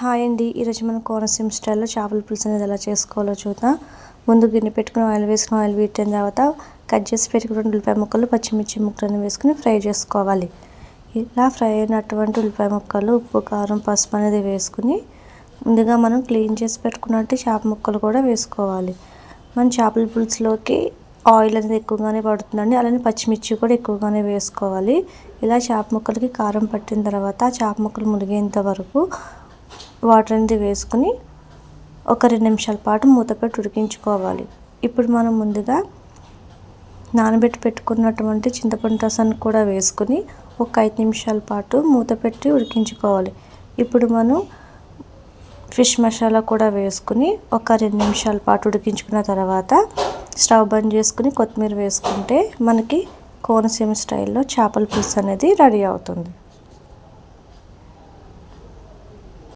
Hi అండి, ఈరోజు మనం కోనసీమ స్టైల్లో చేపల పులుసు అనేది ఎలా చేసుకోవాలో చూద్దాం. ముందు గిన్నె పెట్టుకుని ఆయిల్ వేసుకుని ఆయిల్ వీటిన తర్వాత కట్ చేసి పెట్టుకున్న ఉల్లిపాయ ముక్కలు, పచ్చిమిర్చి ముక్కలను వేసుకుని ఫ్రై చేసుకోవాలి. ఇలా ఫ్రై అయినటువంటి ఉల్లిపాయ ముక్కలు, ఉప్పు, కారం, పసుపు అనేది వేసుకుని ముందుగా మనం క్లీన్ చేసి పెట్టుకున్నట్టు చేప ముక్కలు కూడా వేసుకోవాలి. మన చేపల పులుసులోకి ఆయిల్ అనేది ఎక్కువగానే పడుతుందండి, అలానే పచ్చిమిర్చి కూడా ఎక్కువగానే వేసుకోవాలి. ఇలా చేప ముక్కలకి కారం పట్టిన తర్వాత చేప ముక్కలు మునిగేంత వరకు వాటర్ అనేది వేసుకుని ఒక 2 నిమిషాల పాటు మూత పెట్టి ఉడికించుకోవాలి. ఇప్పుడు మనం ముందుగా నానబెట్టి పెట్టుకున్నటువంటి చింతపండు రసాన్ని కూడా వేసుకుని ఒక 5 నిమిషాల పాటు మూత పెట్టి ఉడికించుకోవాలి. ఇప్పుడు మనం ఫిష్ మసాలా కూడా వేసుకుని ఒక 2 నిమిషాల పాటు ఉడికించుకున్న తర్వాత స్టవ్ బంద్ చేసుకుని కొత్తిమీర వేసుకుంటే మనకి కోనసీమ స్టైల్లో చేపల పులుసు అనేది రెడీ అవుతుంది.